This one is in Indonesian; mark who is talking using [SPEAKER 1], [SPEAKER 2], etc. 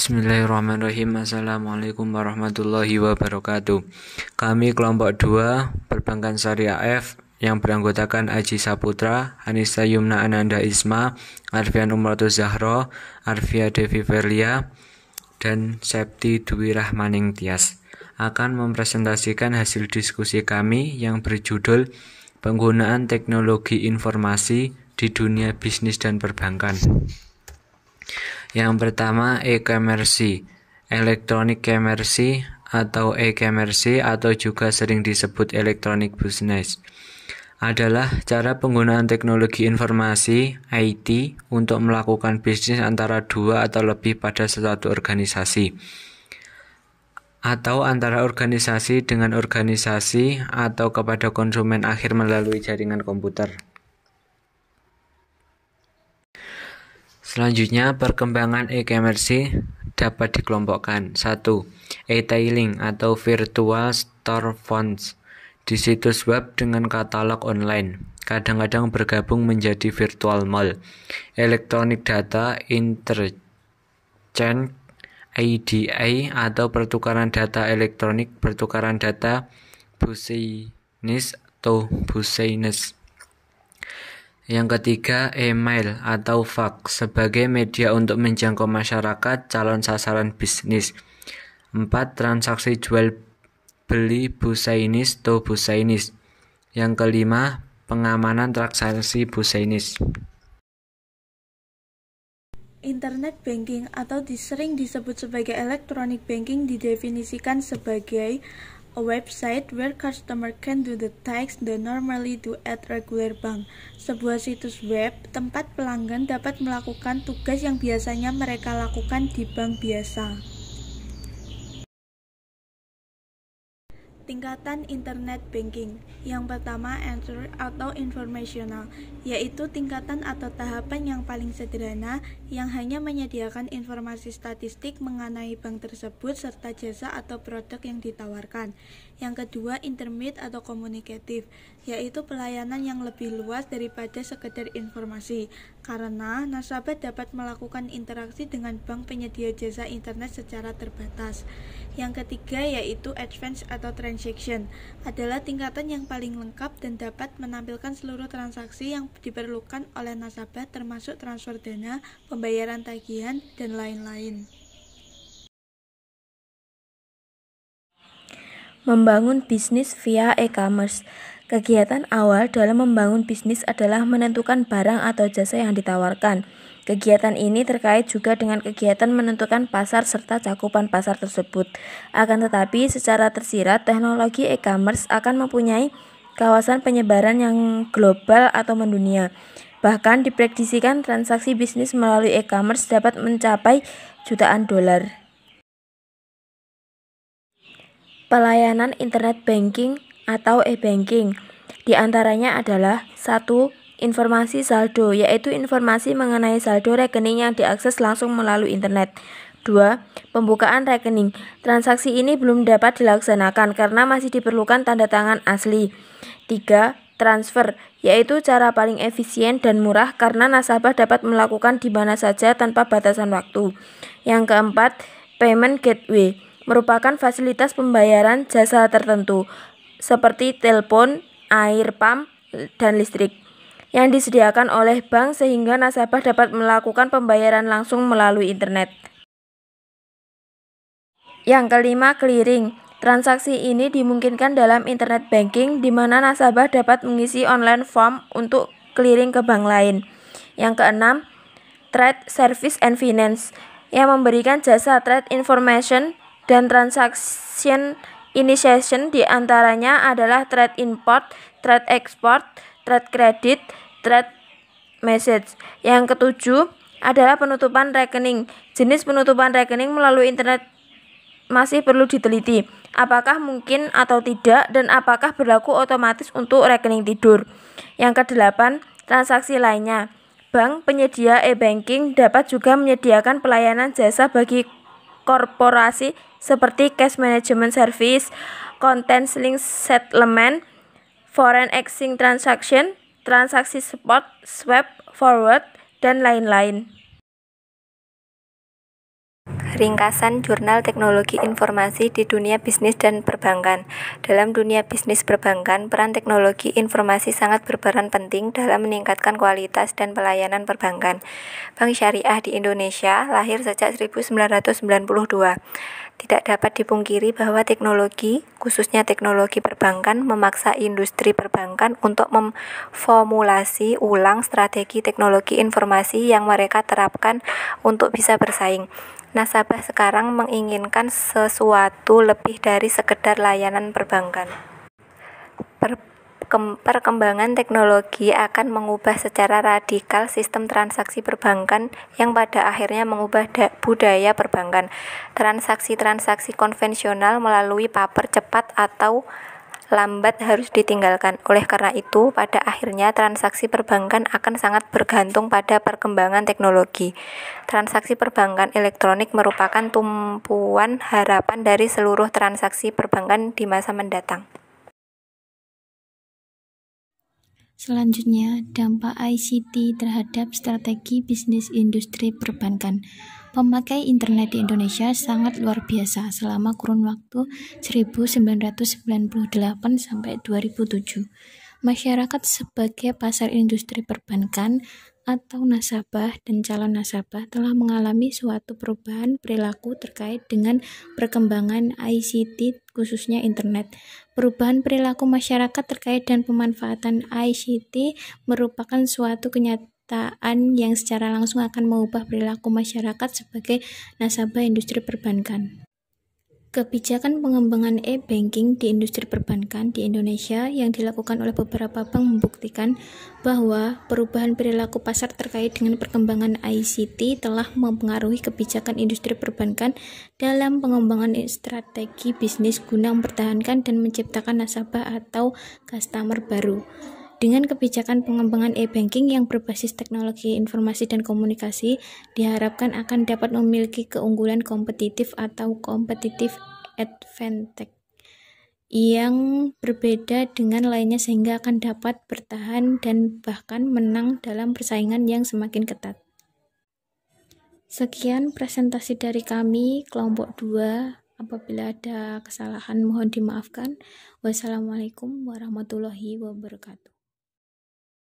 [SPEAKER 1] Bismillahirrahmanirrahim. Assalamualaikum warahmatullahi wabarakatuh. Kami kelompok 2 Perbankan Syariah F yang beranggotakan Aji Saputra, Anissa Yumna Ananda Isma, Arfian Umratul Zahro, Arfia Devi Verlia, dan Septi Dwi Rahmaning Tias akan mempresentasikan hasil diskusi kami yang berjudul Penggunaan Teknologi Informasi di Dunia Bisnis dan Perbankan. Yang pertama, e-commerce, electronic commerce atau e-commerce atau juga sering disebut electronic business adalah cara penggunaan teknologi informasi IT untuk melakukan bisnis antara dua atau lebih pada suatu organisasi atau antara organisasi dengan organisasi atau kepada konsumen akhir melalui jaringan komputer. Selanjutnya, perkembangan e-commerce dapat dikelompokkan. 1. E-tailing atau virtual storefronts di situs web dengan katalog online, kadang-kadang bergabung menjadi virtual mall. Electronic data interchange EDA atau pertukaran data elektronik, pertukaran data business atau business. Yang ketiga, email atau fax sebagai media untuk menjangkau masyarakat calon sasaran bisnis. 4. Transaksi jual beli busainis atau busainis. Yang kelima, pengamanan transaksi busainis.
[SPEAKER 2] Internet banking atau sering disebut sebagai electronic banking didefinisikan sebagai a website where customer can do the tasks they normally do at regular bank. Sebuah situs web tempat pelanggan dapat melakukan tugas yang biasanya mereka lakukan di bank biasa. Tingkatan internet banking. Yang pertama, entry atau informational, yaitu tingkatan atau tahapan yang paling sederhana yang hanya menyediakan informasi statistik mengenai bank tersebut serta jasa atau produk yang ditawarkan. Yang kedua, intermediate atau communicative, yaitu pelayanan yang lebih luas daripada sekedar informasi, karena nasabah dapat melakukan interaksi dengan bank penyedia jasa internet secara terbatas. Yang ketiga yaitu advance atau transaction, adalah tingkatan yang paling lengkap dan dapat menampilkan seluruh transaksi yang diperlukan oleh nasabah termasuk transfer dana, pembayaran tagihan, dan lain-lain.
[SPEAKER 3] Membangun bisnis via e-commerce. Kegiatan awal dalam membangun bisnis adalah menentukan barang atau jasa yang ditawarkan. Kegiatan ini terkait juga dengan kegiatan menentukan pasar serta cakupan pasar tersebut. Akan tetapi, secara tersirat, teknologi e-commerce akan mempunyai kawasan penyebaran yang global atau mendunia. Bahkan diprediksikan transaksi bisnis melalui e-commerce dapat mencapai jutaan dolar. Pelayanan internet banking atau e-banking di antaranya adalah 1. Informasi saldo, yaitu informasi mengenai saldo rekening yang diakses langsung melalui internet. 2. Pembukaan rekening. Transaksi ini belum dapat dilaksanakan karena masih diperlukan tanda tangan asli. 3. Transfer, yaitu cara paling efisien dan murah karena nasabah dapat melakukan di mana saja tanpa batasan waktu. Yang keempat, payment gateway, merupakan fasilitas pembayaran jasa tertentu seperti telepon, air pump, dan listrik yang disediakan oleh bank sehingga nasabah dapat melakukan pembayaran langsung melalui internet. Yang kelima, clearing. Transaksi ini dimungkinkan dalam internet banking di mana nasabah dapat mengisi online form untuk clearing ke bank lain. Yang keenam, trade service and finance, yang memberikan jasa trade information dan transaction initiation, di antaranya adalah trade import, trade export, trade credit, trade message. Yang ketujuh adalah penutupan rekening. Jenis penutupan rekening melalui internet masih perlu diteliti, apakah mungkin atau tidak, dan apakah berlaku otomatis untuk rekening tidur. Yang kedelapan, transaksi lainnya. Bank penyedia e-banking dapat juga menyediakan pelayanan jasa bagi korporasi seperti cash management service, content link settlement, foreign exchange transaction, transaksi spot, swap, forward, dan lain-lain. Ringkasan Jurnal Teknologi Informasi di Dunia Bisnis dan Perbankan. Dalam dunia bisnis perbankan, peran teknologi informasi sangat berperan penting dalam meningkatkan kualitas dan pelayanan perbankan. Bank Syariah di Indonesia lahir sejak 1992. Tidak dapat dipungkiri bahwa teknologi, khususnya teknologi perbankan, memaksa industri perbankan untuk memformulasi ulang strategi teknologi informasi yang mereka terapkan untuk bisa bersaing. Nasabah sekarang menginginkan sesuatu lebih dari sekedar layanan perbankan. Perkembangan teknologi akan mengubah secara radikal sistem transaksi perbankan yang pada akhirnya mengubah budaya perbankan. Transaksi-transaksi konvensional melalui paper cepat atau lambat harus ditinggalkan. Oleh karena itu, pada akhirnya transaksi perbankan akan sangat bergantung pada perkembangan teknologi. Transaksi perbankan elektronik merupakan tumpuan harapan dari seluruh transaksi perbankan di masa mendatang.
[SPEAKER 4] Selanjutnya, dampak ICT terhadap strategi bisnis industri perbankan. Pemakai internet di Indonesia sangat luar biasa selama kurun waktu 1998 sampai 2007. Masyarakat sebagai pasar industri perbankan atau nasabah dan calon nasabah telah mengalami suatu perubahan perilaku terkait dengan perkembangan ICT khususnya internet. Perubahan perilaku masyarakat terkait dan pemanfaatan ICT merupakan suatu kenyataan yang secara langsung akan mengubah perilaku masyarakat sebagai nasabah industri perbankan. Kebijakan pengembangan e-banking di industri perbankan di Indonesia yang dilakukan oleh beberapa bank membuktikan bahwa perubahan perilaku pasar terkait dengan perkembangan ICT telah mempengaruhi kebijakan industri perbankan dalam pengembangan strategi bisnis guna mempertahankan dan menciptakan nasabah atau customer baru. Dengan kebijakan pengembangan e-banking yang berbasis teknologi informasi dan komunikasi, diharapkan akan dapat memiliki keunggulan kompetitif atau competitive advantage yang berbeda dengan lainnya sehingga akan dapat bertahan dan bahkan menang dalam persaingan yang semakin ketat. Sekian presentasi dari kami, kelompok 2. Apabila ada kesalahan mohon dimaafkan. Wassalamualaikum warahmatullahi wabarakatuh.